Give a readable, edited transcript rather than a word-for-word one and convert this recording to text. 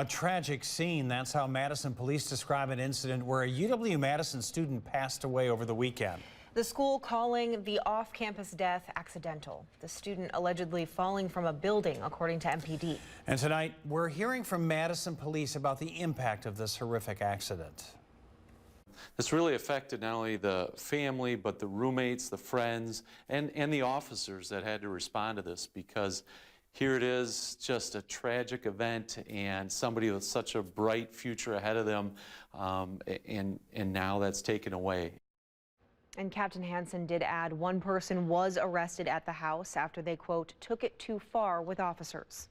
A tragic scene. That's how Madison police describe an incident where a UW Madison student passed away over the weekend. The school calling the off-campus death accidental. The student allegedly falling from a building, according to MPD. And tonight, we're hearing from Madison police about the impact of this horrific accident. This really affected not only the family, but the roommates, the friends, and the officers that had to respond to this, because here it is, just a tragic event, and somebody with such a bright future ahead of them, and now that's taken away. And Captain Hansen did add one person was arrested at the house after they, quote, took it too far with officers.